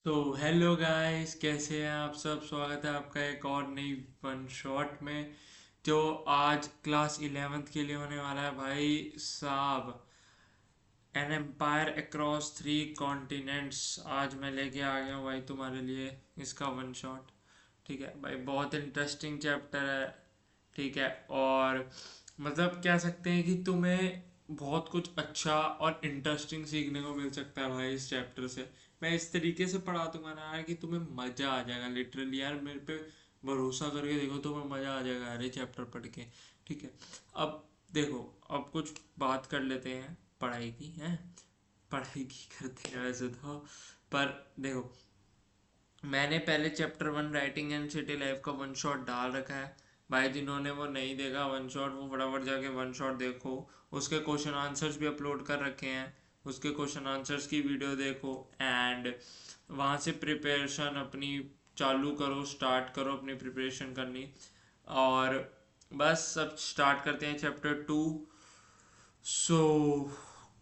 तो hello guys, कैसे हैं आप सब। स्वागत है आपका एक और नई वन शॉट में जो आज क्लास 11th के लिए होने वाला है भाई साहब। एन एम्पायर अक्रॉस 3 कॉन्टिनेंट्स आज मैं लेके आ गया हूँ भाई तुम्हारे लिए इसका वन शॉट। ठीक है भाई, बहुत इंटरेस्टिंग चैप्टर है। ठीक है, और मतलब कह सकते हैं कि तुम्हें बहुत कुछ अच्छा और इंटरेस्टिंग सीखने को मिल सकता है भाई इस चैप्टर से। मैं इस तरीके से पढ़ा दूंगा ना यार कि तुम्हें मज़ा आ जाएगा। लिटरली यार, मेरे पे भरोसा करके देखो, तुम्हें मज़ा आ जाएगा यार ये चैप्टर पढ़ के। ठीक है, अब देखो, अब कुछ बात कर लेते हैं पढ़ाई की। है, पढ़ाई की करते हैं वैसे तो, पर देखो, मैंने पहले chapter 1 writing and city life का वन शॉट डाल रखा है भाई। जिन्होंने वो नहीं देखा वन शॉट, वो फटाफट जाके वन शॉट देखो। उसके क्वेश्चन आंसर्स भी अपलोड कर रखे हैं, उसके क्वेश्चन आंसर्स की वीडियो देखो एंड वहाँ से प्रिपरेशन अपनी चालू करो, स्टार्ट करो अपनी प्रिपरेशन करनी। और बस अब स्टार्ट करते हैं चैप्टर 2। सो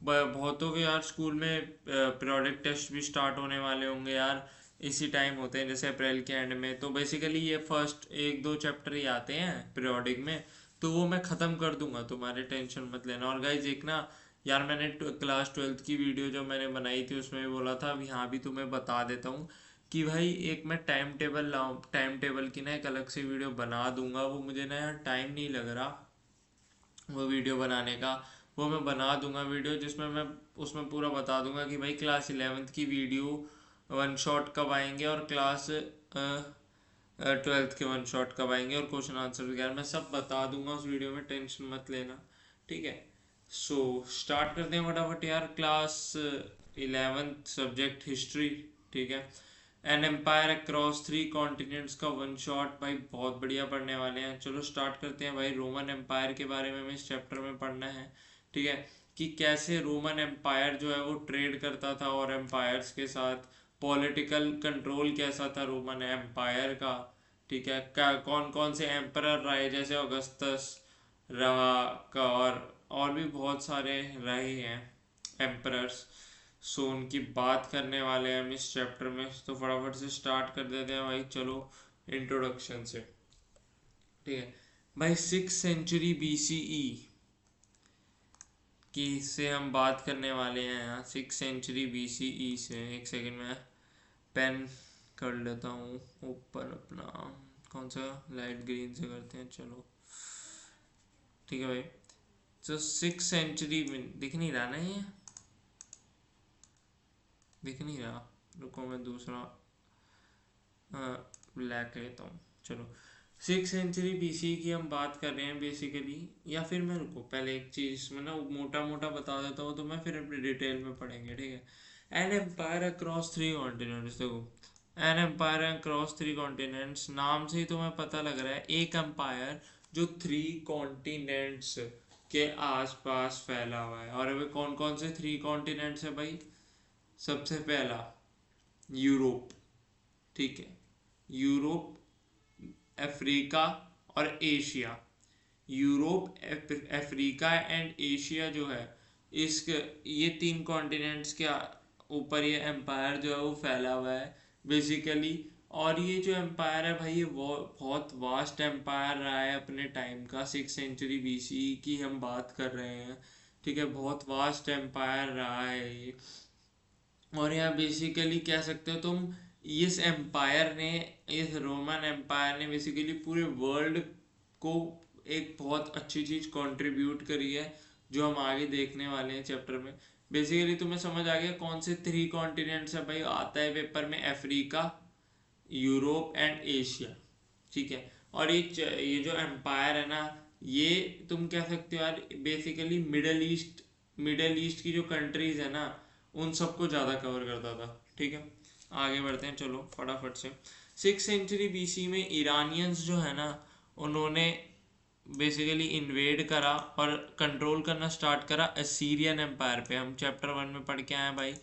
बहुतों के यार स्कूल में पीरियोडिक टेस्ट भी स्टार्ट होने वाले होंगे यार। इसी टाइम होते हैं जैसे अप्रैल के एंड में। तो बेसिकली ये फर्स्ट 1-2 चैप्टर ही आते हैं पीरियोडिक में, तो वो मैं ख़त्म कर दूंगा, तुम्हारे टेंशन मत लेना। और गाइज एक ना यार, मैंने क्लास 12th की वीडियो जो मैंने बनाई थी उसमें भी बोला था, अब यहाँ भी तुम्हें बता देता हूँ कि भाई एक मैं टाइम टेबल लाऊं, टाइम टेबल की ना एक अलग से वीडियो बना दूंगा। वो मुझे ना यार टाइम नहीं लग रहा वो वीडियो बनाने का। वो मैं बना दूंगा वीडियो जिसमें मैं उसमें पूरा बता दूंगा कि भाई क्लास 11th की वीडियो वन शॉट कब आएंगे और क्लास 12th के वन शॉट कब आएंगे और क्वेश्चन आंसर वगैरह मैं सब बता दूंगा उस वीडियो में, टेंशन मत लेना। ठीक है, सो स्टार्ट करते हैं फटाफट यार। Class 11th subject history. ठीक है, एन एम्पायर अक्रॉस 3 कॉन्टिनेंट्स का वन शॉट भाई, बहुत बढ़िया पढ़ने वाले हैं। चलो स्टार्ट करते हैं भाई। रोमन एम्पायर के बारे में हमें इस चैप्टर में पढ़ना है। ठीक है, कि कैसे रोमन एम्पायर जो है वो ट्रेड करता था और एम्पायर्स के साथ, पॉलिटिकल कंट्रोल कैसा था रोमन एम्पायर का। ठीक है, क्या कौन कौन से एम्परर रहे, जैसे अगस्तस रहा का, और भी बहुत सारे रहे हैं एम्परर्स। सो उनकी बात करने वाले हैं हम इस चैप्टर में। तो फटाफट से स्टार्ट कर देते हैं भाई, चलो इंट्रोडक्शन से। ठीक है भाई, 6th century BCE की से हम बात करने वाले हैं यहाँ। 6th century BCE से, एक सेकंड में पेन कर लेता हूँ ऊपर अपना। कौन सा, लाइट ग्रीन से करते हैं चलो। ठीक है भाई, तो 6th century में दिख नहीं रहा ना ये, दिख नहीं रहा। रुको मैं दूसरा ब्लैक लेता हूँ। चलो, 6th century BC की हम बात कर रहे हैं बेसिकली। या फिर मैं, रुको पहले एक चीज़ में ना मोटा मोटा बता देता हूँ, तो मैं फिर अपने डिटेल में पढ़ेंगे। ठीक है, एन एम्पायर अक्रॉस 3 कॉन्टिनेंट्स। देखो, एन एम्पायर अक्रॉस 3 कॉन्टिनेंट्स, नाम से ही तुम्हें पता लग रहा है एक एम्पायर जो 3 कॉन्टिनेंट्स के आसपास फैला हुआ है। और वे कौन कौन से 3 कॉन्टिनेंट्स है भाई। सबसे पहला यूरोप। ठीक है, यूरोप, अफ्रीका और Asia. Europe, Africa and Asia जो है, इस ये 3 कॉन्टिनेंट्स के ऊपर ये एम्पायर जो है वो फैला हुआ है बेसिकली। और ये जो एम्पायर है भाई, ये वो बहुत वास्ट एम्पायर रहा है अपने टाइम का। 6th century BC की हम बात कर रहे हैं। ठीक है, बहुत वास्ट एम्पायर रहा है ये। और यहाँ बेसिकली कह सकते हो तुम, इस एम्पायर ने, इस रोमन एम्पायर ने बेसिकली पूरे वर्ल्ड को एक बहुत अच्छी चीज़ कंट्रीब्यूट करी है, जो हम आगे देखने वाले हैं चैप्टर में। बेसिकली तुम्हें समझ आ गया कौन से 3 कॉन्टिनेंट्स है भाई। आता है पेपर में अफ्रीका, यूरोप एंड एशिया। ठीक है, और ये जो एम्पायर है ना, ये तुम कह सकते हो यार बेसिकली मिडल ईस्ट की जो कंट्रीज है ना, उन सबको ज़्यादा कवर करता था। ठीक है, आगे बढ़ते हैं चलो फटाफट से। 6th century BC में ईरानियंस जो है ना, उन्होंने बेसिकली इन्वेड करा और कंट्रोल करना स्टार्ट करा असीरियन एम्पायर पे। हम चैप्टर 1 में पढ़ के आए हैं भाई,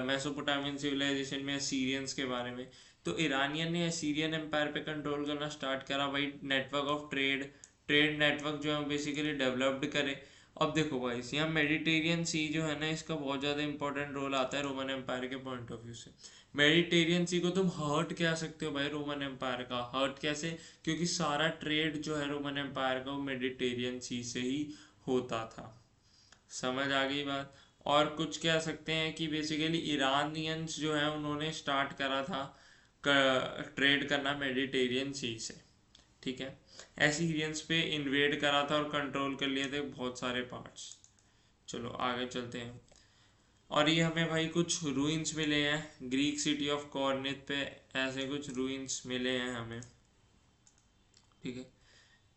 मेसोपोटामियन सिविलाइजेशन में असीरियंस के बारे में। तो ईरानियन ने असीरियन एम्पायर पे कंट्रोल करना स्टार्ट करा भाई। Network of trade, trade network जो है बेसिकली डेवलप्ड करे। अब देखो भाई यहाँ मेडिटेरियन सी जो है ना, इसका बहुत ज़्यादा इंपॉर्टेंट रोल आता है रोमन एम्पायर के पॉइंट ऑफ व्यू से। मेडिटेरियन सी को तुम हर्ट कह सकते हो भाई रोमन एम्पायर का। हर्ट कैसे? क्योंकि सारा ट्रेड जो है रोमन एम्पायर का वो मेडिटेरियन सी से ही होता था। समझ आ गई बात? और कुछ कह सकते हैं कि बेसिकली ईरानियंस जो है उन्होंने स्टार्ट करा था ट्रेड करना मेडिटेरियन सी से। ठीक है, एसीरियंस पे इन्वेड करा था और कंट्रोल कर लिए थे बहुत सारे पार्ट्स। चलो आगे चलते हैं। और ये हमें भाई कुछ रूइंस मिले हैं ग्रीक सिटी ऑफ कॉर्निथ पे, ऐसे कुछ रूइंस मिले हैं हमें। ठीक है,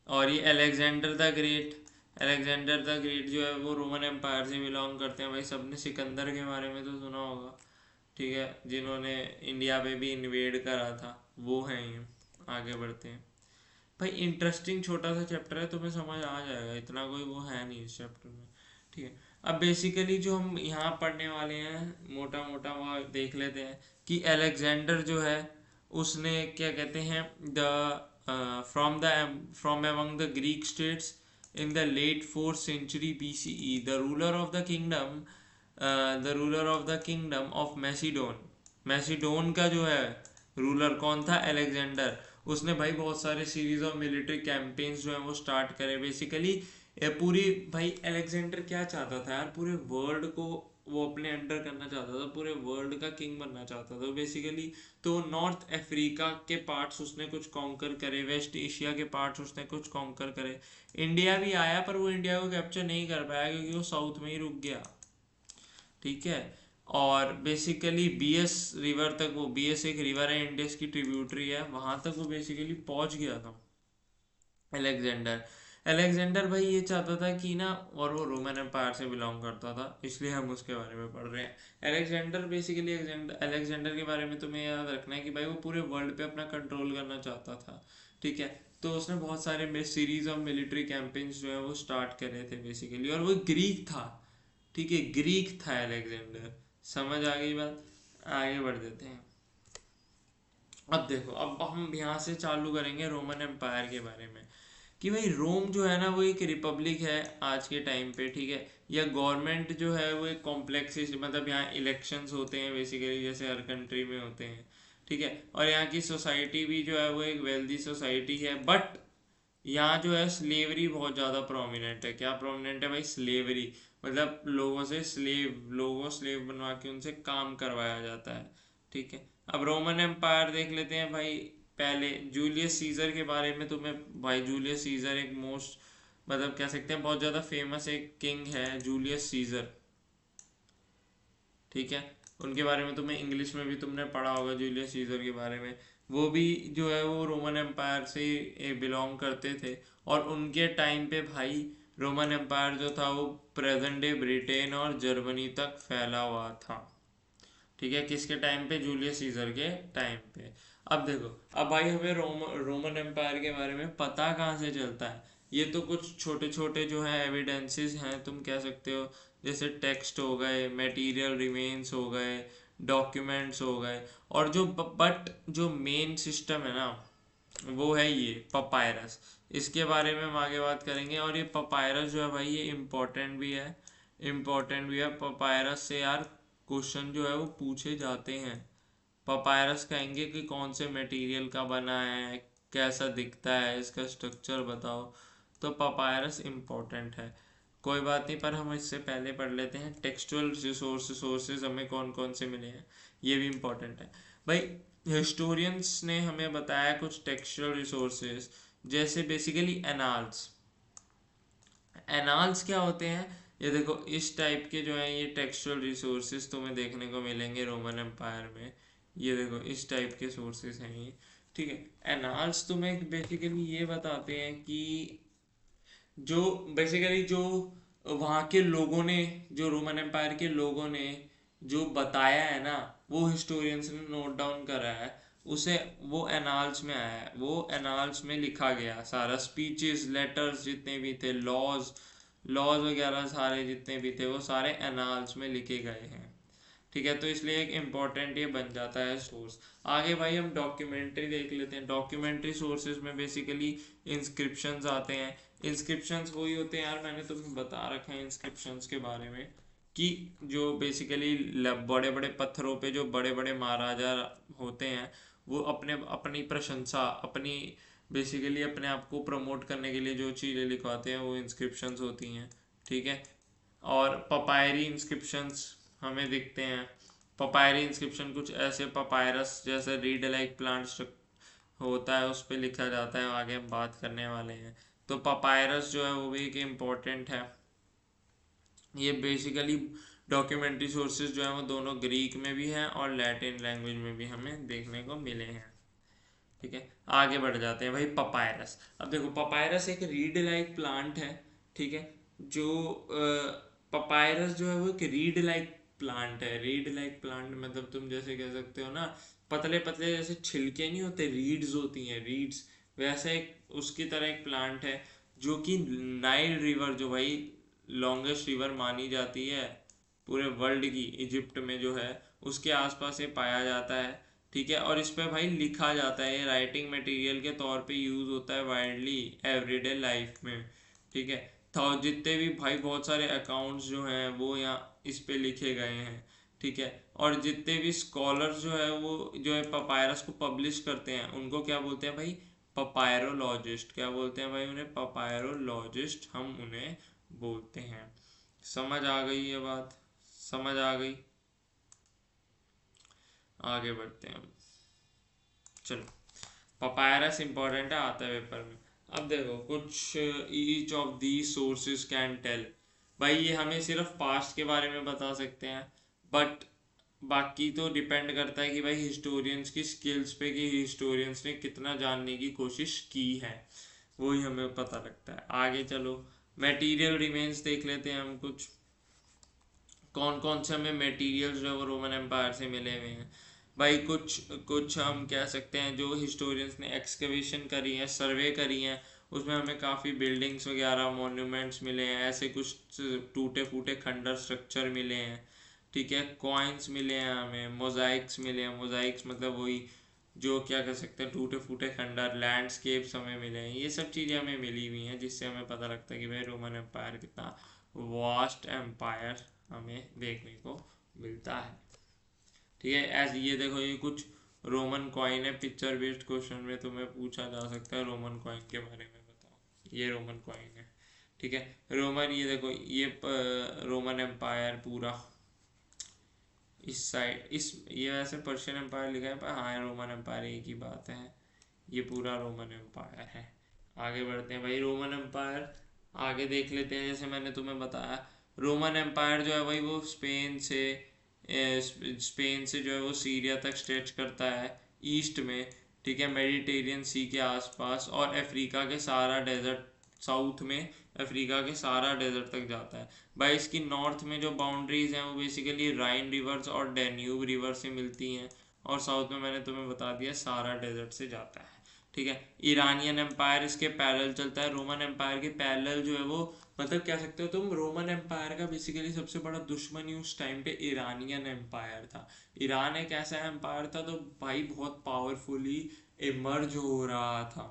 और ये अलेक्जेंडर द ग्रेट जो है वो रोमन एम्पायर से बिलोंग करते हैं भाई। सबने सिकंदर के बारे में तो सुना होगा। ठीक है, जिन्होंने इंडिया पे भी इन्वेड करा था, वो हैं ये। आगे बढ़ते हैं भाई। इंटरेस्टिंग छोटा सा चैप्टर है, तुम्हें समझ आ जाएगा, इतना कोई वो है नहीं इस चैप्टर में। ठीक है, अब बेसिकली जो हम यहाँ पढ़ने वाले हैं मोटा मोटा वो देख लेते हैं कि अलेक्जेंडर जो है उसने क्या कहते हैं the from among the Greek states in the late 4th century BCE the ruler of the kingdom of Macedon. Macedon का जो है रूलर कौन था? अलेक्जेंडर। उसने भाई बहुत सारे सीरीज ऑफ मिलिट्री कैंपेन्स जो है वो स्टार्ट करे बेसिकली। पूरी भाई अलेक्जेंडर क्या चाहता था यार, पूरे वर्ल्ड को वो अपने अंडर करना चाहता था, पूरे वर्ल्ड का किंग बनना चाहता था बेसिकली। तो नॉर्थ अफ्रीका के पार्ट्स उसने कुछ कॉन्कर करे, वेस्ट एशिया के पार्ट्स उसने कुछ कॉन्कर करे, इंडिया भी आया पर वो इंडिया को कैप्चर नहीं कर पाया क्योंकि वो साउथ में ही रुक गया। ठीक है, और बेसिकली बीएस रिवर तक, वो बीएस एक रिवर है इंडस की ट्रिब्यूटरी है, वहां तक वो बेसिकली पहुंच गया था अलेक्जेंडर। अलेक्जेंडर भाई ये चाहता था कि ना, और वो रोमन एम्पायर से बिलोंग करता था इसलिए हम उसके बारे में पढ़ रहे हैं। अलेक्जेंडर बेसिकली अलेक्जेंडर के बारे में तुम्हें याद रखना है कि भाई वो पूरे वर्ल्ड पे अपना कंट्रोल करना चाहता था। ठीक है, तो उसने बहुत सारे सीरीज ऑफ मिलिट्री कैंपेन्स जो है वो स्टार्ट करे थे बेसिकली, और वो ग्रीक था। ठीक है, ग्रीक था अलेक्जेंडर। समझ आ गई बात? आगे बढ़ देते हैं। अब देखो, अब हम यहाँ से चालू करेंगे रोमन एम्पायर के बारे में कि भाई रोम जो है ना वो एक रिपब्लिक है आज के टाइम पे। ठीक है, या गवर्नमेंट जो है वो एक कॉम्प्लेक्स, मतलब यहाँ इलेक्शंस होते हैं बेसिकली जैसे हर कंट्री में होते हैं। ठीक है, और यहाँ की सोसाइटी भी जो है वो एक वेल्दी सोसाइटी है, बट यहाँ जो है स्लेवरी बहुत ज़्यादा प्रोमिनेंट है। क्या प्रोमिनेंट है भाई? स्लेवरी, मतलब लोगों स्लेव बनवा के उनसे काम करवाया जाता है। ठीक है, अब रोमन एम्पायर देख लेते हैं भाई। पहले जूलियस सीजर के बारे में तुम्हें भाई, जूलियस सीजर एक मोस्ट, मतलब कह सकते हैं बहुत ज़्यादा फेमस एक किंग है जूलियस सीजर। ठीक है, उनके बारे में तुम्हें इंग्लिश में भी तुमने पढ़ा होगा जूलियस सीजर के बारे में। वो भी जो है वो रोमन एम्पायर से बिलोंग करते थे, और उनके टाइम पे भाई रोमन एम्पायर जो था वो प्रेजेंट डे ब्रिटेन और जर्मनी तक फैला हुआ था। ठीक है, किसके टाइम पे? जूलियस सीजर के टाइम पे। अब देखो, अब भाई हमें रोमन एम्पायर के बारे में पता कहाँ से चलता है? ये तो कुछ छोटे छोटे जो है एविडेंसेस हैं, तुम कह सकते हो, जैसे टेक्स्ट हो गए, मटेरियल रिमेन्स हो गए, डॉक्यूमेंट्स हो गए, और जो बट जो मेन सिस्टम है ना वो है ये पपायरस। इसके बारे में हम आगे बात करेंगे। और ये पपायरस जो है भाई ये इम्पोर्टेंट भी है। पपायरस से यार क्वेश्चन जो है वो पूछे जाते हैं। पपायरस कहेंगे कि कौन से मटेरियल का बना है, कैसा दिखता है, इसका स्ट्रक्चर बताओ। तो पपायरस इम्पोर्टेंट है, कोई बात नहीं, पर हम इससे पहले पढ़ लेते हैं टेक्सचुअल सोर्सेज हमें कौन कौन से मिले हैं, ये भी इम्पोर्टेंट है भाई। हिस्टोरियंस ने हमें बताया कुछ टेक्सचुअल रिसोर्सेज, जैसे बेसिकली एनाल्स। एनाल्स क्या होते हैं? ये देखो इस टाइप के जो है ये टेक्सचुअल रिसोर्सेज तुम्हें देखने को मिलेंगे रोमन एम्पायर में। ये देखो इस टाइप के सोर्सेज हैं ये। ठीक है, एनाल्स तुम्हें बेसिकली ये बताते हैं कि जो बेसिकली जो वहाँ के लोगों ने, जो रोमन एम्पायर के लोगों ने जो बताया है ना, वो हिस्टोरियंस ने नोट डाउन करा है, उसे वो एनाल्स में आया है। वो एनाल्स में लिखा गया सारा, स्पीचेस, लेटर्स जितने भी थे, लॉज लॉज वगैरह सारे जितने भी थे वो सारे एनाल्स में लिखे गए हैं। ठीक है, तो इसलिए एक इम्पॉर्टेंट ये बन जाता है सोर्स। आगे भाई हम डॉक्यूमेंट्री देख लेते हैं। डॉक्यूमेंट्री सोर्सेज में बेसिकली इंस्क्रिप्शंस आते हैं। इंस्क्रिप्शंस वही होते हैं यार, मैंने तुम्हें बता रखा है इंस्क्रिप्शंस के बारे में कि जो बेसिकली बड़े बड़े पत्थरों पे जो बड़े बड़े महाराजा होते हैं वो अपने अपनी प्रशंसा अपनी बेसिकली अपने आप को प्रमोट करने के लिए जो चीज़ें लिखवाते हैं वो इंस्क्रिप्शंस होती हैं, ठीक है। और पपायरी इंस्क्रिप्शंस हमें दिखते हैं। पपायरी इंस्क्रिप्शन कुछ ऐसे पपायरस जैसे रीड लाइक प्लांट होता है उस पे लिखा जाता है, आगे हम बात करने वाले हैं। तो पपायरस जो है वो भी एक इम्पोर्टेंट है। ये बेसिकली डॉक्यूमेंट्री सोर्सेज जो है वो दोनों ग्रीक में भी हैं और लैटिन लैंग्वेज में भी हमें देखने को मिले हैं, ठीक है। आगे बढ़ जाते हैं भाई, पपायरस। अब देखो पपायरस एक रीड लाइक प्लांट है, ठीक है। जो पपायरस जो है वो एक रीड लाइक प्लांट है। रीड लाइक प्लांट मतलब तुम जैसे कह सकते हो ना, पतले पतले जैसे छिलके नहीं होते, रीड्स होती हैं, रीड्स, वैसा एक उसकी तरह एक प्लांट है जो कि नाइल रिवर जो भाई लॉन्गेस्ट रिवर मानी जाती है पूरे वर्ल्ड की, इजिप्ट में जो है उसके आसपास ये पाया जाता है, ठीक है। और इस पे भाई लिखा जाता है, ये राइटिंग मटेरियल के तौर पे यूज़ होता है वाइडली एवरीडे लाइफ में, ठीक है। तो जितने भी भाई बहुत सारे अकाउंट्स जो हैं वो यहाँ इस पे लिखे गए हैं, ठीक है। और जितने भी स्कॉलर्स जो है वो जो है पपायरस को पब्लिश करते हैं उनको क्या बोलते हैं भाई, पपायरोलॉजिस्ट। क्या बोलते हैं भाई उन्हें, पपायरोलॉजिस्ट हम उन्हें बोलते हैं। समझ आ गई ये बात, समझ आ गई। आगे बढ़ते हैं हम, चलो। पपायरस इंपॉर्टेंट है, आता है पेपर में। अब देखो कुछ each of the sources can tell, भाई ये हमें सिर्फ पास्ट के बारे में बता सकते हैं, बट बाकी तो डिपेंड करता है कि भाई हिस्टोरियंस की स्किल्स पे कि हिस्टोरियंस ने कितना जानने की कोशिश की है, वही हमें पता लगता है। आगे चलो, मटेरियल रिमेन्स देख लेते हैं हम कुछ, कौन कौन से हमें मटेरियल्स जो है वो रोमन एम्पायर से मिले हुए हैं। भाई कुछ कुछ हम कह सकते हैं जो हिस्टोरियंस ने एक्सकवेशन करी है, सर्वे करी हैं, उसमें हमें काफ़ी बिल्डिंग्स वगैरह मॉन्यूमेंट्स मिले हैं, ऐसे कुछ टूटे फूटे खंडर स्ट्रक्चर मिले हैं, ठीक है। कॉइन्स मिले हैं, हमें मोजाइक्स मिले हैं। मोजाइक्स मतलब वही जो क्या कह सकते हैं टूटे फूटे खंडर, लैंडस्केप्स हमें मिले हैं। ये सब चीज़ें हमें मिली हुई हैं जिससे हमें पता लगता है कि भाई रोमन एम्पायर कितना वास्ट एम्पायर हमें देखने को मिलता है, ठीक है। ऐसे ये देखो ये कुछ रोमन कॉइन है, पिक्चर बेस्ड क्वेश्चन में तुम्हें पूछा जा सकता है रोमन कॉइन के बारे में बताओ, ये रोमन कॉइन है, ठीक है। रोमन, ये देखो ये रोमन एम्पायर पूरा इस साइड, इस ये वैसे पर्शियन एम्पायर लिखा है पर हाँ रोमन एम्पायर एक ही बात है, ये पूरा रोमन एम्पायर है। आगे बढ़ते हैं भाई, रोमन एम्पायर आगे देख लेते हैं। जैसे मैंने तुम्हें बताया रोमन एम्पायर जो है वही वो स्पेन से जो है वो सीरिया तक स्ट्रेच करता है ईस्ट में, ठीक है, मेडिटेरियन सी के आसपास, और अफ्रीका के सारा डेजर्ट साउथ में अफ्रीका के सारा डेजर्ट तक जाता है। भाई इसकी नॉर्थ में जो बाउंड्रीज हैं वो बेसिकली राइन रिवर्स और डेन्यूब रिवर से मिलती हैं, और साउथ में मैंने तुम्हें बता दिया सारा डेजर्ट से जाता है, ठीक है। ईरानियन एम्पायर इसके पैरेलल चलता है, रोमन एम्पायर के पैरेलल जो है वो मतलब कह सकते हो तुम रोमन एम्पायर का बेसिकली सबसे बड़ा दुश्मन ही उस टाइम पे ईरानियन एम्पायर था। ईरान एक ऐसा एम्पायर था तो भाई बहुत पावरफुली इमर्ज हो रहा था,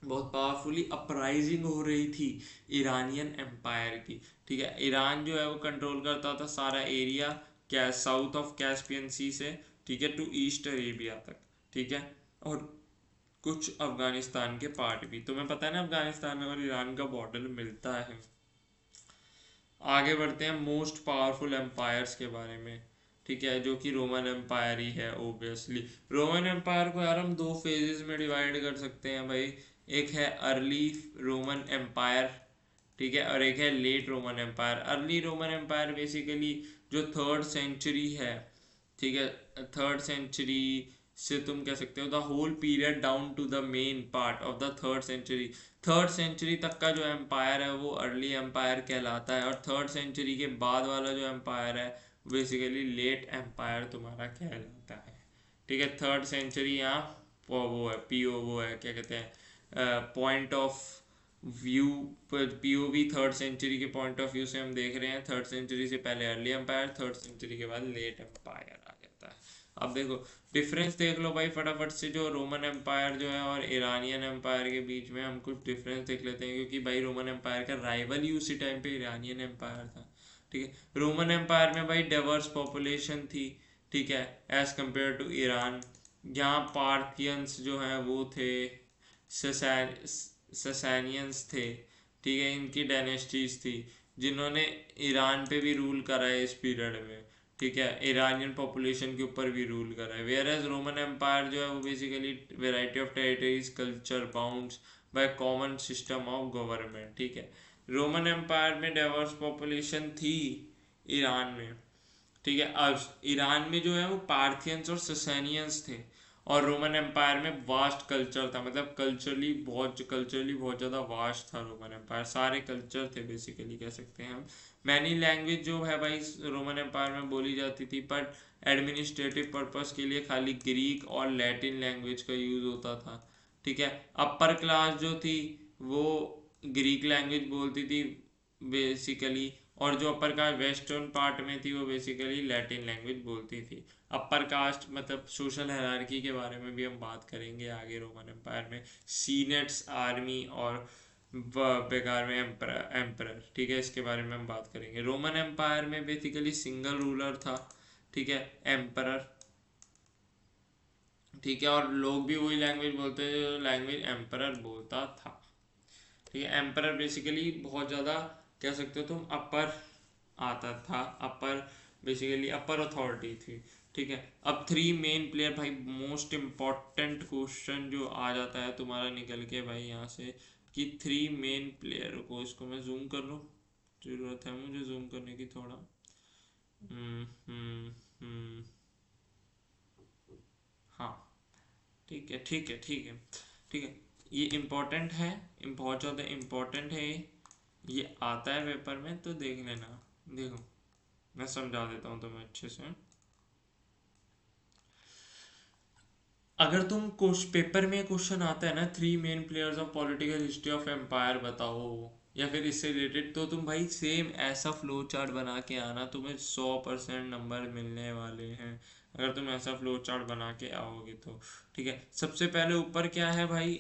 बहुत पावरफुली अपराइजिंग हो रही थी ईरानियन एम्पायर की, ठीक है। ईरान जो है वो कंट्रोल करता था सारा एरिया क्या साउथ ऑफ कैस्पियन सी से, ठीक है, टू ईस्ट अरेबिया तक, ठीक है। और कुछ अफगानिस्तान के पार्ट भी, तुम्हें पता है ना अफगानिस्तान और ईरान का बॉर्डर मिलता है। आगे बढ़ते हैं मोस्ट पावरफुल एम्पायर्स के बारे में, ठीक है, जो कि रोमन एम्पायर ही है ओबियसली। रोमन एम्पायर को यार हम दो फेजेस में डिवाइड कर सकते हैं भाई, एक है अर्ली रोमन एम्पायर, ठीक है, और एक है late Roman empire. Early Roman empire basically जो थर्ड सेंचुरी है, ठीक है, थर्ड सेंचुरी से तुम कह सकते हो the whole period down to the main part of the third century. Third century तक का जो एम्पायर है वो अर्ली एम्पायर कहलाता है, और थर्ड सेंचुरी के बाद वाला जो एम्पायर है बेसिकली लेट एम्पायर तुम्हारा कहलाता है, ठीक है। थर्ड सेंचुरी यहाँ वो है पीओ, वो है क्या कहते हैं point of view, POV third century के पॉइंट ऑफ व्यू से हम देख रहे हैं। थर्ड सेंचुरी से पहले अर्ली एम्पायर, थर्ड सेंचुरी के बाद लेट एम्पायर आ जाता है। अब देखो डिफरेंस देख लो भाई फटाफट से, जो रोमन एम्पायर जो है और ईरानियन एम्पायर के बीच में हम कुछ डिफरेंस देख लेते हैं, क्योंकि भाई रोमन एम्पायर का राइवल ही उसी टाइम पे ईरानियन एम्पायर था। ठीक है, रोमन एम्पायर में भाई डाइवर्स पॉपुलेशन थी, ठीक है, एज कम्पेयर टू ईरान। यहाँ पार्थियंस जो हैं वो थे, ससैनियंस थे, ठीक है, इनकी डायनेस्टीज थी जिन्होंने ईरान पे भी रूल करा है इस पीरियड में, ठीक है, ईरानियन पॉपुलेशन के ऊपर भी रूल करा है। वेयर एज रोमन एम्पायर जो है वो basically variety of territories, culture, bounds by common system of government, ठीक है। रोमन एम्पायर में डाइवर्स पॉपुलेशन थी ईरान में, ठीक है। अब ईरान में जो है वो पार्थियंस और ससैनियंस थे, और रोमन एम्पायर में वास्ट कल्चर था, मतलब कल्चरली बहुत ज़्यादा वास्ट था रोमन एम्पायर, सारे कल्चर थे बेसिकली कह सकते हैं हम। मैनी लैंग्वेज जो है भाई रोमन एम्पायर में बोली जाती थी, बट एडमिनिस्ट्रेटिव पर्पस के लिए खाली ग्रीक और लैटिन लैंग्वेज का यूज़ होता था, ठीक है। अपर क्लास जो थी वो ग्रीक लैंग्वेज बोलती थी बेसिकली, और जो अपर कास्ट वेस्टर्न पार्ट में थी वो बेसिकली लैटिन लैंग्वेज बोलती थी। अपर कास्ट मतलब सोशल हायरार्की के बारे में भी हम बात करेंगे आगे रोमन एम्पायर में, सीनेट्स, आर्मी और बेकार में एम्परर, ठीक है, इसके बारे में हम बात करेंगे। रोमन एम्पायर में बेसिकली सिंगल रूलर था, ठीक है, एम्परर, ठीक है, और लोग भी वही लैंग्वेज बोलते थे जो लैंग्वेज एम्परर बोलता था, ठीक है। एम्परर बेसिकली बहुत ज़्यादा कह सकते हो तुम अपर आता था, अपर बेसिकली अपर अथॉरिटी थी, ठीक है। अब थ्री मेन प्लेयर, भाई मोस्ट इम्पॉर्टेंट क्वेश्चन जो आ जाता है तुम्हारा निकल के भाई यहाँ से, कि थ्री मेन प्लेयर को, इसको मैं जूम कर लूँ, जरूरत है मुझे जूम करने की थोड़ा। हम्म हम्म हम्म, हाँ, ठीक है ठीक है ठीक है ठीक है, ये इम्पोर्टेंट है, बहुत ज़्यादा इम्पोर्टेंट है ये आता है पेपर में तो देख लेना। देखो मैं समझा देता हूँ तुम्हें अच्छे से। अगर तुम पेपर में क्वेश्चन आता है ना, three main players of political history of empire बताओ, या फिर इससे रिलेटेड, तो तुम भाई सेम ऐसा फ्लो चार्ट बना के आना, तुम्हें 100% नंबर मिलने वाले हैं अगर तुम ऐसा फ्लो चार्ट बना के आओगे तो, ठीक है। सबसे पहले ऊपर क्या है भाई,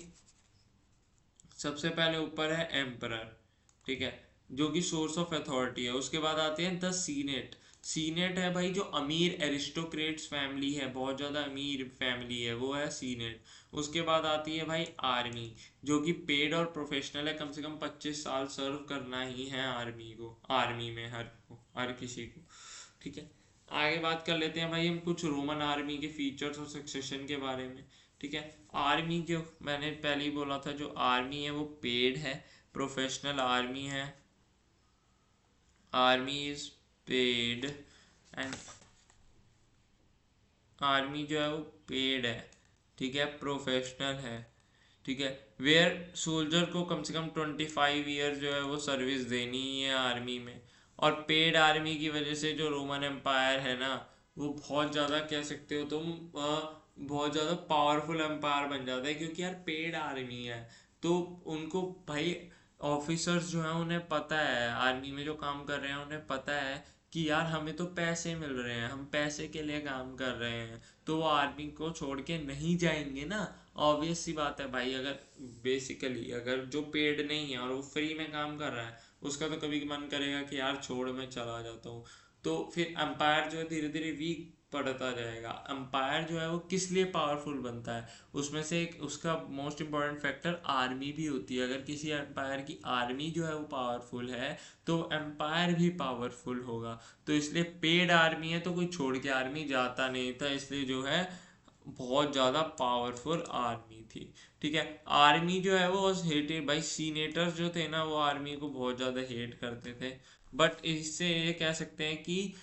सबसे पहले ऊपर है एम्परर, ठीक है, जो कि सोर्स ऑफ अथॉरिटी है। उसके बाद आते हैं द सीनेट। सीनेट है भाई जो अमीर एरिस्टोक्रेट्स फैमिली है, बहुत ज़्यादा अमीर फैमिली है, वो है सीनेट। उसके बाद आती है भाई आर्मी, जो कि पेड और प्रोफेशनल है, कम से कम 25 साल सर्व करना ही है आर्मी को, आर्मी में हर किसी को, ठीक है। आगे बात कर लेते हैं भाई हम कुछ रोमन आर्मी के फीचर्स और सक्सेशन के बारे में, ठीक है। आर्मी जो मैंने पहले ही बोला था, जो आर्मी है वो पेड है, प्रोफेशनल आर्मी है, army is paid, and army जो है वो पेड है, ठीक है, प्रोफेशनल है, ठीक है। वेयर सोल्जर को कम से कम 25 ईयर जो है वो सर्विस देनी ही है आर्मी में। और पेड आर्मी की वजह से जो रोमन एम्पायर है ना, वो बहुत ज़्यादा कह सकते हो तुम बहुत ज़्यादा पावरफुल एम्पायर बन जाता है, क्योंकि यार पेड आर्मी है, तो उनको भाई ऑफिसर्स जो हैं उन्हें पता है, आर्मी में जो काम कर रहे हैं उन्हें पता है कि यार हमें तो पैसे मिल रहे हैं, हम पैसे के लिए काम कर रहे हैं, तो वो आर्मी को छोड़ के नहीं जाएंगे ना। ऑब्वियस सी बात है भाई, अगर बेसिकली अगर जो पेड नहीं है और वो फ्री में काम कर रहा है, उसका तो कभी मन करेगा कि यार छोड़ मैं चला जाता हूँ। तो फिर अंपायर जो है धीरे धीरे वीक पड़ता जाएगा। अंपायर जो है वो किस लिए पावरफुल बनता है, उसमें से एक उसका मोस्ट इम्पॉर्टेंट फैक्टर आर्मी भी होती है। अगर किसी एम्पायर की आर्मी जो है वो पावरफुल है, तो एम्पायर भी पावरफुल होगा। तो इसलिए पेड आर्मी है तो कोई छोड़ के आर्मी जाता नहीं था, इसलिए जो है बहुत ज़्यादा पावरफुल आर्मी थी, ठीक है। आर्मी जो है वो हेटेड भाई, सीनेटर्स जो थे ना वो आर्मी को बहुत ज़्यादा हेट करते थे। बट इससे ये कह सकते हैं कि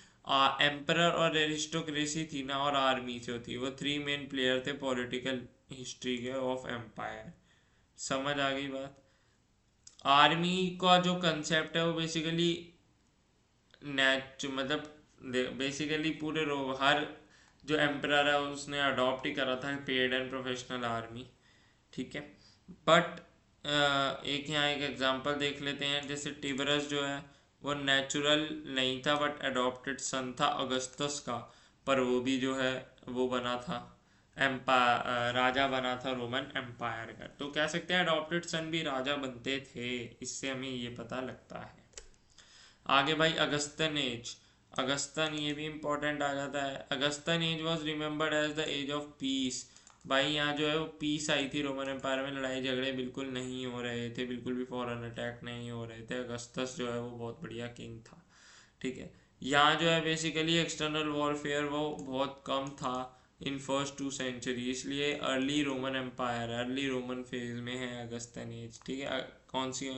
एम्परर और एरिस्टोक्रेसी थी ना, और आर्मी जो थी, वो थ्री मेन प्लेयर थे पॉलिटिकल हिस्ट्री के ऑफ एम्पायर। समझ आ गई बात। आर्मी का जो कंसेप्ट है वो बेसिकली मतलब बेसिकली पूरे हर जो एम्परर है उसने अडॉप्ट ही करा था पेड एंड प्रोफेशनल आर्मी, ठीक है। बट एक यहाँ एक एग्जांपल देख लेते हैं, जैसे टिबरस जो है वो नेचुरल नहीं था, बट अडॉप्टेड सन था अगस्तस का, पर वो भी जो है वो बना था, एम्पायर राजा बना था रोमन एम्पायर का। तो कह सकते हैं अडॉप्टेड सन भी राजा बनते थे, इससे हमें ये पता लगता है। आगे भाई अगस्तन एज। अगस्तन ये भी इंपॉर्टेंट आ जाता है। Augustan age was remembered as the age of peace. भाई यहाँ जो है वो पीस आई थी, रोमन एम्पायर में लड़ाई झगड़े बिल्कुल नहीं हो रहे थे, बिल्कुल भी फॉरेन अटैक नहीं हो रहे थे। अगस्तस जो है वो बहुत बढ़िया किंग था। ठीक है, यहाँ जो है बेसिकली एक्सटर्नल वॉरफेयर वो बहुत कम था इन फर्स्ट 2 सेंचुरी, इसलिए early Roman empire, early Roman phase में है अगस्तन एज। ठीक है, कौन सी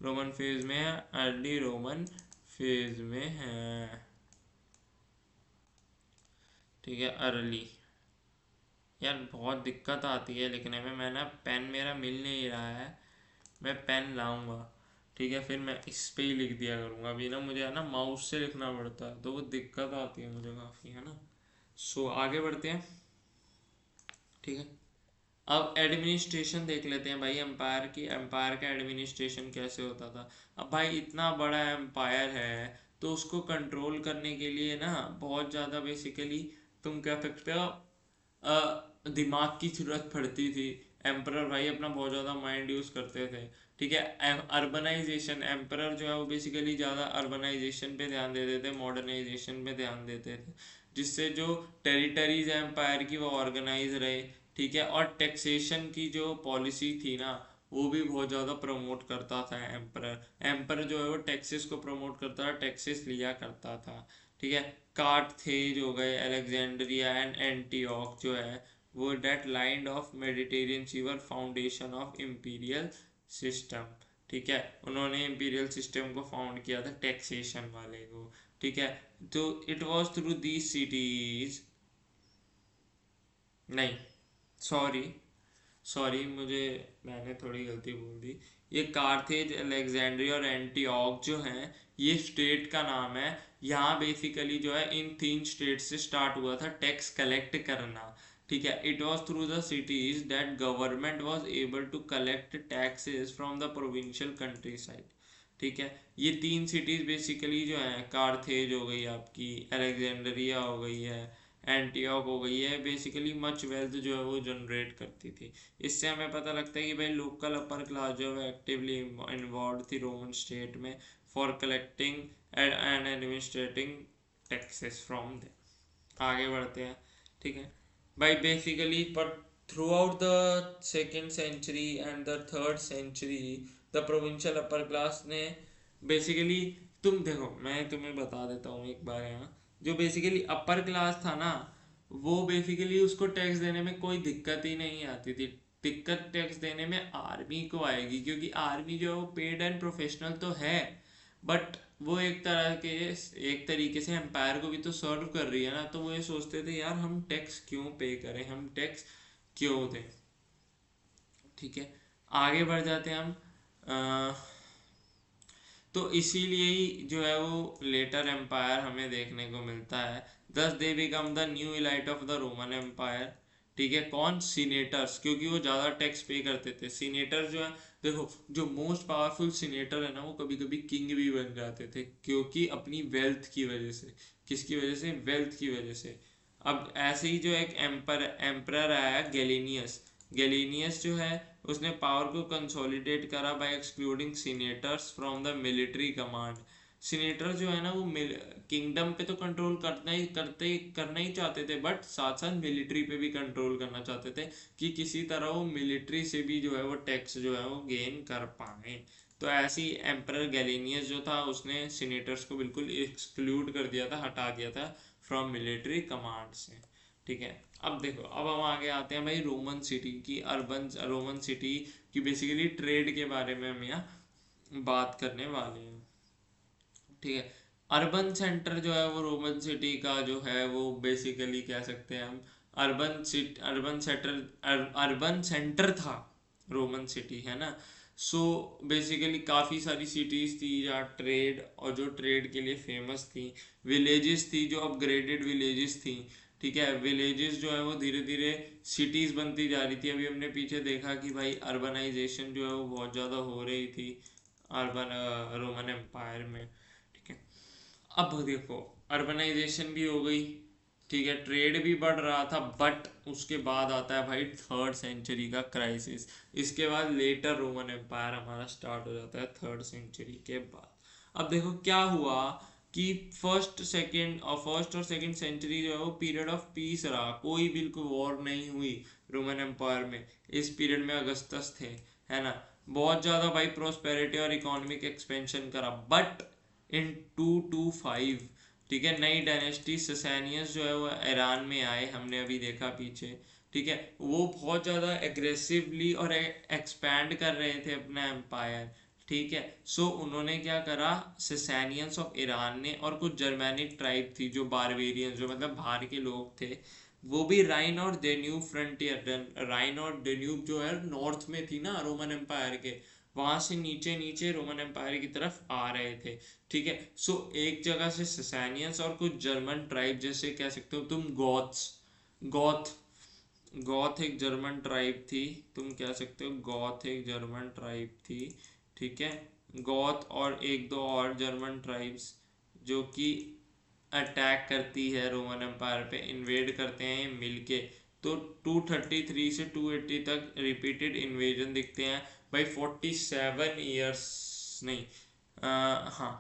रोमन फेज में है? अर्ली रोमन फेज में है। ठीक है, अर्ली। यार बहुत दिक्कत आती है लिखने में, मैं ना पेन मेरा मिल नहीं रहा है, मैं पेन लाऊंगा। ठीक है, फिर मैं इस पे ही लिख दिया करूँगा। अभी ना मुझे है ना माउस से लिखना पड़ता है, तो वो दिक्कत आती है मुझे काफ़ी, है ना। सो आगे बढ़ते हैं। ठीक है, अब एडमिनिस्ट्रेशन देख लेते हैं भाई एम्पायर की। एम्पायर का एडमिनिस्ट्रेशन कैसे होता था? अब भाई इतना बड़ा एम्पायर है तो उसको कंट्रोल करने के लिए ना बहुत ज़्यादा बेसिकली तुम कह सकते हो दिमाग की जरूरत पड़ती थी। एम्परर भाई अपना बहुत ज़्यादा माइंड यूज़ करते थे। ठीक है, अर्बनाइजेशन, एम्परर जो है वो बेसिकली ज़्यादा अर्बनाइजेशन पे ध्यान देते थे, मॉडर्नाइजेशन पे ध्यान देते थे, जिससे जो टेरिटरीज एम्पायर की वो ऑर्गेनाइज रहे। ठीक है, और टैक्सेशन की जो पॉलिसी थी ना वो भी बहुत ज़्यादा प्रमोट करता था एम्परर। एम्परर जो है वो टैक्सेस को प्रमोट करता था, टैक्सेस लिया करता था। ठीक है, कार्थेज हो गए, अलेक्जेंड्रिया एंड एंटीओक जो है वो date line of Mediterranean sea were foundation of imperial system. ठीक है, उन्होंने इम्पीरियल सिस्टम को फाउंड किया था, टैक्सेशन वाले को। ठीक है, तो it was through these cities, नहीं सॉरी सॉरी मुझे, मैंने थोड़ी गलती बोल दी। ये कार्थेज, अलेक्जेंड्रिया और एंटीओक जो हैं ये स्टेट का नाम है। यहाँ बेसिकली जो है इन 3 स्टेट से स्टार्ट हुआ था टैक्स कलेक्ट करना। ठीक है, it was through the cities that government was able to collect taxes from the provincial country side. ठीक है, ये 3 सिटीज बेसिकली जो है, कार्थेज हो गई आपकी, अलेक्जेंड्रिया हो गई है, एंटीओक हो गई है, बेसिकली मच वेल्थ जो है वो जनरेट करती थी। इससे हमें पता लगता है कि भाई लोकल अपर क्लास जो है एक्टिवली इन्वॉल्व थी रोमन स्टेट में for collecting and administrating taxes from they. आगे बढ़ते हैं। ठीक है भाई, बेसिकली पर throughout the second 2nd century and the third 3rd century the provincial upper class ने बेसिकली, तुम देखो मैं तुम्हें बता देता हूँ एक बार यहाँ, जो बेसिकली अपर क्लास था ना वो बेसिकली उसको टैक्स देने में कोई दिक्कत ही नहीं आती थी। दिक्कत टैक्स देने में आर्मी को आएगी, क्योंकि आर्मी जो है वो पेड एंड प्रोफेशनल तो है, बट वो एक तरीके से एम्पायर को भी तो सर्व कर रही है ना। तो वो ये सोचते थे यार हम टैक्स क्यों पे करें, हम टैक्स क्यों दें। ठीक है, आगे बढ़ जाते हैं हम। तो इसीलिए ही जो है वो लेटर एम्पायर हमें देखने को मिलता है। Thus they become the new elite of the Roman empire. ठीक है, कौन? सीनेटर्स, क्योंकि वो ज़्यादा टैक्स पे करते थे। सीनेटर जो है, देखो जो मोस्ट पावरफुल सीनेटर है ना वो कभी कभी किंग भी बन जाते थे, क्योंकि अपनी वेल्थ की वजह से। किसकी वजह से? वेल्थ की वजह से। अब ऐसे ही जो एक एम्परर आया गैलिनियस। गैलिनियस जो है उसने पावर को कंसोलिडेट करा by excluding senators from the military command. Senator जो है ना वो किंगडम पे तो कंट्रोल करना ही चाहते थे, बट साथ साथ मिलिट्री पे भी कंट्रोल करना चाहते थे कि किसी तरह वो मिलिट्री से भी जो है वो टैक्स जो है वो गेन कर पाए। तो ऐसी एम्परर गैलिनियस जो था उसने सीनेटर्स को बिल्कुल एक्सक्लूड कर दिया था, हटा दिया था फ्रॉम मिलिट्री कमांड से। ठीक है, अब देखो, अब हम आगे आते हैं भाई रोमन सिटी की, अर्बन रोमन सिटी की बेसिकली ट्रेड के बारे में हम यहाँ बात करने वाले हैं। ठीक है, अर्बन सेंटर जो है वो रोमन सिटी का जो है वो बेसिकली कह सकते हैं हम अर्बन सेंटर था रोमन सिटी, है ना। सो बेसिकली काफ़ी सारी सिटीज़ थी जहाँ ट्रेड, और जो ट्रेड के लिए फेमस थी। विलेजेस थी जो अपग्रेडेड विलेजेस थी। ठीक है, विलेजेस जो है वो धीरे धीरे सिटीज़ बनती जा रही थी। अभी हमने पीछे देखा कि भाई अर्बनाइजेशन जो है वो बहुत ज़्यादा हो रही थी अर्बन रोमन एम्पायर में। ठीक है, अब देखो अर्बनाइजेशन भी हो गई, ठीक है, ट्रेड भी बढ़ रहा था, बट उसके बाद आता है भाई थर्ड सेंचुरी का क्राइसिस। इसके बाद लेटर रोमन एम्पायर हमारा स्टार्ट हो जाता है थर्ड सेंचुरी के बाद। अब देखो क्या हुआ कि फर्स्ट और सेकंड सेंचुरी जो है वो पीरियड ऑफ पीस रहा, कोई बिल्कुल वॉर नहीं हुई रोमन एम्पायर में। इस पीरियड में अगस्तस थे, है ना। बहुत ज़्यादा भाई प्रोस्पेरिटी और इकोनॉमिक एक्सपेंशन करा, बट इन 225, ठीक है, नई डायनेस्टी ससैनियंस जो है वो ईरान में आए, हमने अभी देखा पीछे। ठीक है, वो बहुत ज़्यादा एग्रेसिवली और एक्सपैंड कर रहे थे अपना एम्पायर। ठीक है, सो उन्होंने क्या करा, ससैनियंस ऑफ ईरान ने और कुछ जर्मैनिक ट्राइब थी जो बारबेरियंस, जो मतलब बाहर के लोग थे, वो भी राइन और डेन्यूब फ्रंटियर, राइन और डेन्यूब जो है नॉर्थ में थी ना रोमन एम्पायर के, वहां से नीचे नीचे रोमन एम्पायर की तरफ आ रहे थे। ठीक है, सो एक जगह से ससैनियंस और कुछ जर्मन ट्राइब, जैसे कह सकते हो तुम गॉथ्स, गॉथ गॉथ एक जर्मन ट्राइब थी, तुम कह सकते हो गॉथ एक जर्मन ट्राइब थी। ठीक है, गॉथ और एक दो और जर्मन ट्राइब्स जो कि अटैक करती है रोमन एम्पायर पे, इन्वेड करते हैं मिलके। तो 233 से 280 तक रिपीटेड इन्वेजन दिखते हैं भाई। 47 ईयर्स नहीं, हाँ,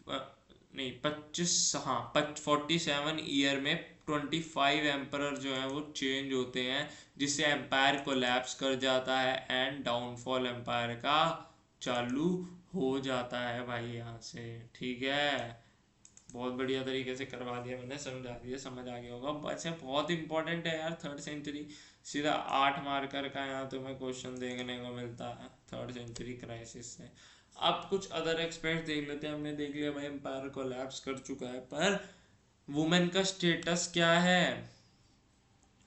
अ, नहीं 25, हाँ 47 ईयर में 25 एम्परर जो है वो चेंज होते हैं, जिससे एम्पायर कोलैप्स कर जाता है एंड डाउनफॉल एम्पायर का चालू हो जाता है भाई यहाँ से। ठीक है, बहुत बढ़िया तरीके से करवा दिया मैंने, समझा दिया, समझ आ गया होगा। बस ये बहुत इंपॉर्टेंट है यार थर्ड सेंचुरी, सीधा 8 मार्कर का यहाँ तुम्हें क्वेश्चन देखने को मिलता है थर्ड सेंचुरी क्राइसिस से। अब कुछ अदर एक्सपेक्ट देख लेते हैं। हमने देख लिया भाई एम्पायर कोलैप्स कर चुका है, पर वुमेन का स्टेटस क्या है,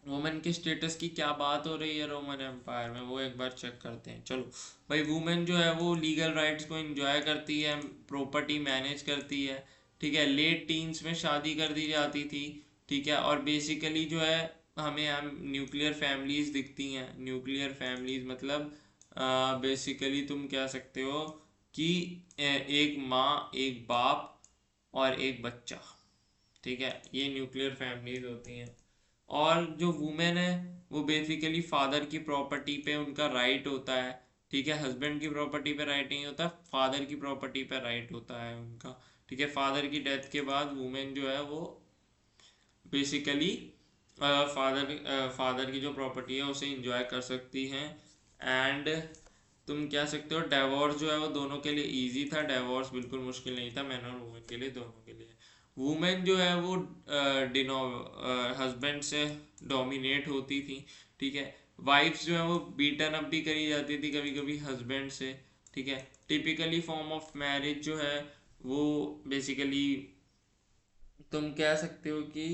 वुमेन के स्टेटस की क्या बात हो रही है रोमन एम्पायर में, वो एक बार चेक करते हैं। चलो भाई, वुमेन जो है वो लीगल राइट्स को एंजॉय करती है, प्रॉपर्टी मैनेज करती है। ठीक है, लेट टीन्स में शादी कर दी जाती थी। ठीक है, और बेसिकली जो है हमें हम न्यूक्लियर फैमिलीज दिखती हैं। न्यूक्लियर फैमिलीज मतलब बेसिकली तुम कह सकते हो कि एक माँ, एक बाप और एक बच्चा। ठीक है, ये न्यूक्लियर फैमिलीज होती हैं। और जो वुमेन है वो बेसिकली फादर की प्रॉपर्टी पे उनका राइट होता है। ठीक है, हस्बैंड की प्रॉपर्टी पे राइट नहीं होता, फादर की प्रॉपर्टी पे राइट होता है उनका। ठीक है, फादर की डेथ के बाद वुमेन जो है वो बेसिकली फादर की जो प्रॉपर्टी है उसे इंजॉय कर सकती हैं। एंड तुम कह सकते हो डाइवोर्स जो है वो दोनों के लिए इजी था, डाइवोर्स बिल्कुल मुश्किल नहीं था, मैन और वुमेन के लिए, दोनों के लिए। वुमेन जो है वो डिनो हस्बैंड से डोमिनेट होती थी। ठीक है, वाइफ्स जो है वो बीटन अप भी करी जाती थी कभी कभी हस्बैंड से। ठीक है, टिपिकली फॉर्म ऑफ मैरिज जो है वो बेसिकली तुम कह सकते हो कि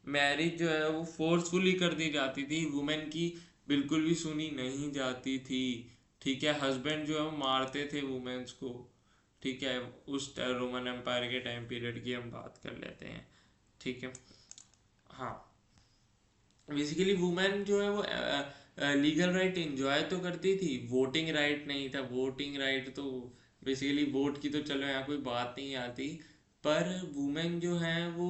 मैरिज जो है वो फोर्सफुली कर दी जाती थी, वुमेन की बिल्कुल भी सुनी नहीं जाती थी। ठीक है, हस्बैंड जो है वो मारते थे वुमेन्स को। ठीक है, उस रोमन एम्पायर के टाइम पीरियड की हम बात कर लेते हैं। ठीक है, हाँ, बेसिकली वुमेन जो है वो लीगल राइट एंजॉय तो करती थी, वोटिंग राइट नहीं था। वोटिंग राइट तो बेसिकली वोट की तो चलो यहाँ कोई बात नहीं आती, पर वुमेन जो है वो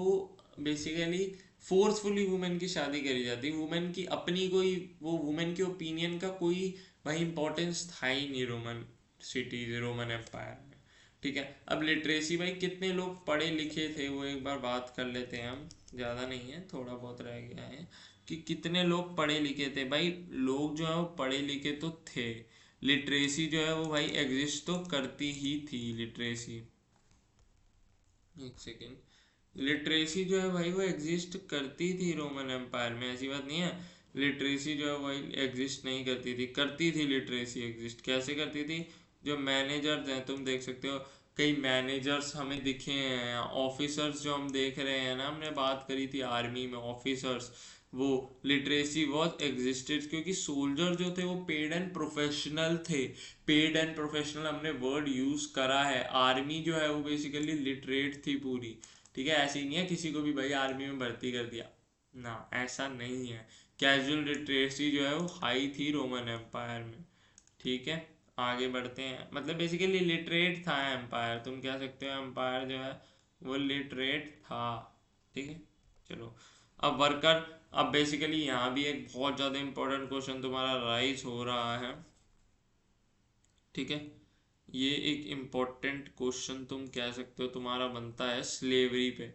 बेसिकली फोर्सफुली वुमेन की शादी करी जाती। वुमेन की अपनी कोई, वो वुमेन के ओपिनियन का कोई भाई इंपॉर्टेंस था ही नहीं रोमन सिटीज, रोमन एम्पायर में। ठीक है, अब लिटरेसी भाई कितने लोग पढ़े लिखे थे वो एक बार बात कर लेते हैं हम। ज़्यादा नहीं है, थोड़ा बहुत रह गया है कि कितने लोग पढ़े लिखे थे। भाई लोग जो है वो पढ़े लिखे तो थे, लिटरेसी जो है वो भाई एग्जिस्ट तो करती ही थी लिटरेसी। एक सेकेंड, लिटरेसी जो है भाई वो एग्जिस्ट करती थी रोमन एम्पायर में, ऐसी बात नहीं है। लिटरेसी जो है भाई एग्जिस्ट नहीं करती थी लिटरेसी एग्जिस्ट कैसे करती थी। जो मैनेजर्स हैं तुम देख सकते हो, कई मैनेजर्स हमें दिखे हैं, ऑफिसर्स जो हम देख रहे हैं ना, हमने बात करी थी आर्मी में ऑफिसर्स, वो लिटरेसी वॉज एग्जिस्टेड, क्योंकि सोल्जर जो थे वो पेड एंड प्रोफेशनल थे। पेड एंड प्रोफेशनल हमने वर्ड यूज करा है। आर्मी जो है वो बेसिकली लिटरेट थी पूरी। ठीक है, ऐसे ही नहीं है किसी को भी भाई आर्मी में भर्ती कर दिया ना, ऐसा नहीं है। कैजुअल लिटरेसी जो है वो हाई थी रोमन एम्पायर में। ठीक है, आगे बढ़ते हैं। मतलब बेसिकली लिटरेट था एम्पायर, तुम कह सकते हो एम्पायर जो है वो लिटरेट था। ठीक है, चलो अब वर्कर, अब बेसिकली यहाँ भी एक बहुत ज़्यादा इंपॉर्टेंट क्वेश्चन तुम्हारा राइज हो रहा है, ठीक है। ये एक इम्पोर्टेंट क्वेश्चन तुम कह सकते हो तुम्हारा बनता है स्लेवरी पे।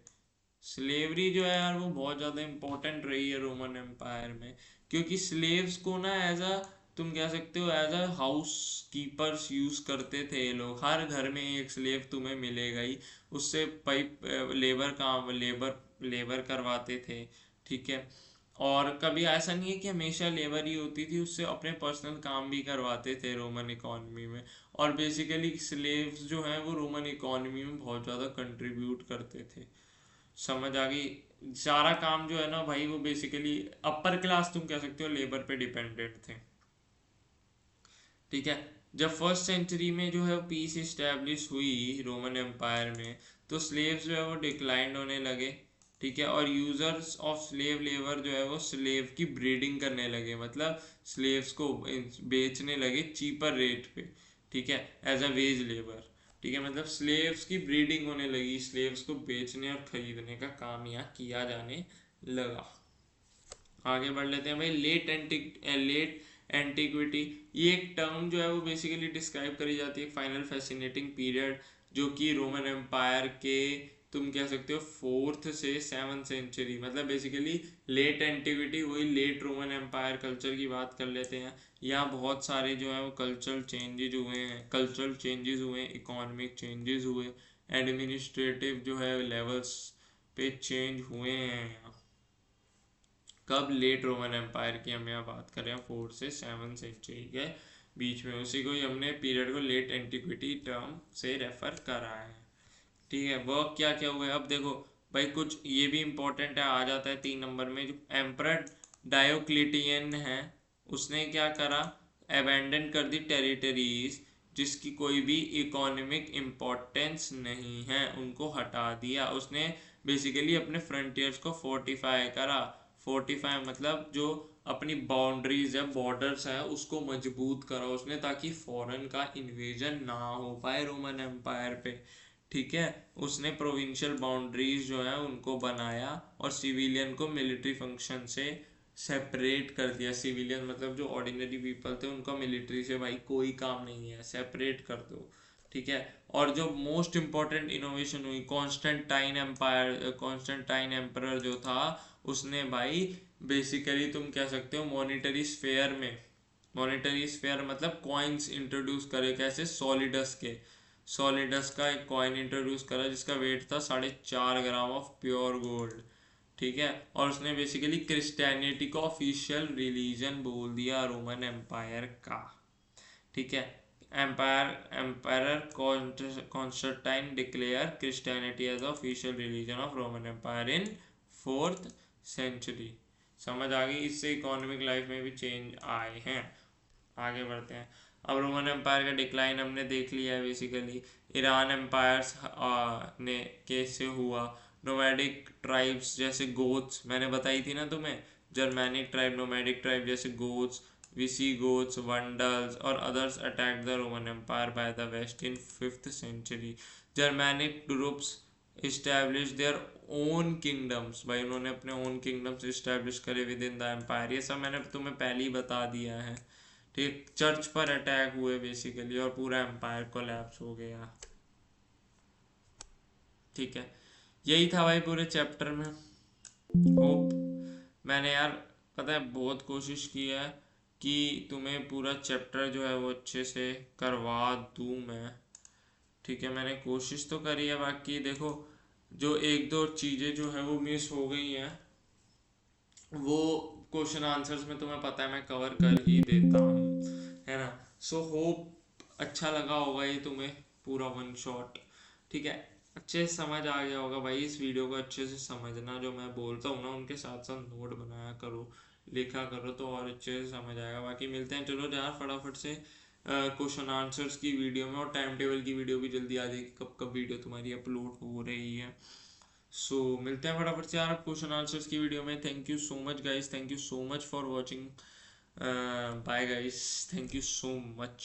स्लेवरी जो है यार वो बहुत ज़्यादा इम्पोर्टेंट रही है रोमन एम्पायर में, क्योंकि स्लेव्स को ना एज अ, तुम कह सकते हो as a housekeepers use करते थे ये लोग। हर घर में एक स्लेव तुम्हें मिलेगा ही, उससे पाइप लेबर काम लेबर लेबर करवाते थे, ठीक है। और कभी ऐसा नहीं है कि हमेशा लेबर ही होती थी, उससे अपने पर्सनल काम भी करवाते थे रोमन इकोनॉमी में। और बेसिकली स्लेव्स जो हैं वो रोमन इकोनॉमी में बहुत ज़्यादा कंट्रीब्यूट करते थे। समझ आ गई। सारा काम जो है ना भाई वो बेसिकली अपर क्लास तुम कह सकते हो लेबर पे डिपेंडेंट थे, ठीक है। जब फर्स्ट सेंचुरी में जो है पीस इस्टेब्लिश हुई रोमन एम्पायर में, तो स्लेव्स जो है वो डिक्लाइंड होने लगे, ठीक है। और यूजर्स ऑफ स्लेव लेबर जो है वो स्लेव की ब्रीडिंग करने लगे, मतलब स्लेव्स को बेचने लगे चीपर रेट पे, ठीक है, एज अ वेज लेबर, ठीक है। मतलब स्लेव्स की ब्रीडिंग होने लगी, स्लेव्स को बेचने और खरीदने का काम यहाँ किया जाने लगा। आगे बढ़ लेते हैं भाई। लेट एंटिक्विटी, ये एक टर्म जो है वो बेसिकली डिस्क्राइब करी जाती है फाइनल फैसिनेटिंग पीरियड, जो कि रोमन एम्पायर के तुम कह सकते हो 4th से 7th सेंचुरी, मतलब बेसिकली लेट एंटिक्विटी वही लेट रोमन एम्पायर कल्चर की बात कर लेते हैं। यहाँ बहुत सारे जो है वो कल्चरल चेंजेस हुए, इकोनॉमिक चेंजेस हुए, एडमिनिस्ट्रेटिव जो है लेवल्स पे चेंज हुए हैं यहाँ। कब? लेट रोमन एम्पायर की हम यहाँ बात कर रहे हैं, 4 से 7 सेंचुरी के बीच में, उसी को ही हमने पीरियड को लेट एंटिक्विटी टर्म से रेफर करा है, ठीक है। वर्क क्या क्या हुआ है अब देखो भाई, कुछ ये भी इम्पोर्टेंट है, आ जाता है 3 नंबर में। जो एम्परर डायोक्लिटियन है, उसने क्या करा, अबेंडन कर दी टेरिटरीज जिसकी कोई भी इकोनॉमिक इम्पोर्टेंस नहीं है, उनको हटा दिया उसने। बेसिकली अपने फ्रंटियर्स को फोर्टिफाई करा। फोर्टिफाई मतलब जो अपनी बाउंड्रीज है, बॉर्डर्स है, उसको मजबूत करा उसने, ताकि फॉरेन का इन्वेजन ना हो पाए रोमन एम्पायर पे, ठीक है। उसने प्रोविंशियल बाउंड्रीज जो है उनको बनाया, और सिविलियन को मिलिट्री फंक्शन से सेपरेट कर दिया। सिविलियन मतलब जो ऑर्डिनरी पीपल थे, उनका मिलिट्री से भाई कोई काम नहीं है, सेपरेट कर दो, ठीक है। और जो मोस्ट इम्पोर्टेंट इनोवेशन हुई, कॉन्स्टेंटाइन एम्परर जो था, उसने भाई बेसिकली तुम कह सकते हो मॉनेटरी स्फेयर मतलब कॉइन्स इंट्रोड्यूस करे, कैसे? सॉलिडस का एक कॉइन इंट्रोड्यूस करा जिसका वेट था 4.5 ग्राम ऑफ प्योर गोल्ड, ठीक है। और उसने बेसिकली क्रिश्चियनिटी को ऑफिशियल रिलीजन बोल दिया रोमन एम्पायर का, ठीक है। Empire Constantine declare Christianity as official religion of Roman empire in 4th century. समझ आ गई। इससे इकोनॉमिक लाइफ में भी चेंज आए हैं। आगे बढ़ते हैं। अब रोमन एम्पायर का डिक्लाइन हमने देख लिया है बेसिकली। ईरान एम्पायर्स ने कैसे हुआ, नोमैडिक ट्राइब्स जैसे गोथ्स, मैंने बताई थी ना तुम्हें, जर्मैनिक ट्राइब, नोमैडिक ट्राइब जैसे गोथ्स, विसिगोथ्स, वंडल्स और others attack the Roman empire by the west in 5th century. Germanic groups establish their own kingdoms, भाई उन्होंने अपने ओन किंगडम्स इस्टेब्लिश करे विद इन द एम्पायर। ये सब मैंने तुम्हें पहले ही बता दिया है, ठीक। चर्च पर अटैक हुए बेसिकली, और पूरा एम्पायर कोलैप्स हो गया, ठीक है। यही था भाई पूरे चैप्टर में। होप मैंने यार, पता है, बहुत कोशिश की है कि तुम्हें पूरा चैप्टर जो है वो अच्छे से करवा दूँ मैं, ठीक है। मैंने कोशिश तो करी है, बाकी देखो जो एक दो चीज़ें जो है वो मिस हो गई हैं, वो क्वेश्चन आंसर्स में तुम्हें पता है मैं कवर कर ही देता हूँ, है ना। सो होप अच्छा लगा होगा ये तुम्हें पूरा 1 शॉट, ठीक है। अच्छे से समझ आ गया होगा भाई। इस वीडियो को अच्छे से समझना, जो मैं बोलता हूँ ना उनके साथ साथ नोट बनाया करो, लिखा करो, तो और अच्छे से समझ आएगा। बाकी मिलते हैं, चलो यार फटाफट से क्वेश्चन आंसर्स की वीडियो में, और टाइम टेबल की वीडियो भी जल्दी आ जाएगी, कब कब वीडियो तुम्हारी अपलोड हो रही है। सो मिलते हैं फटाफट से यार क्वेश्चन आंसर्स की वीडियो में। Thank you so much guys, thank you so much for watching, bye guys, thank you so much.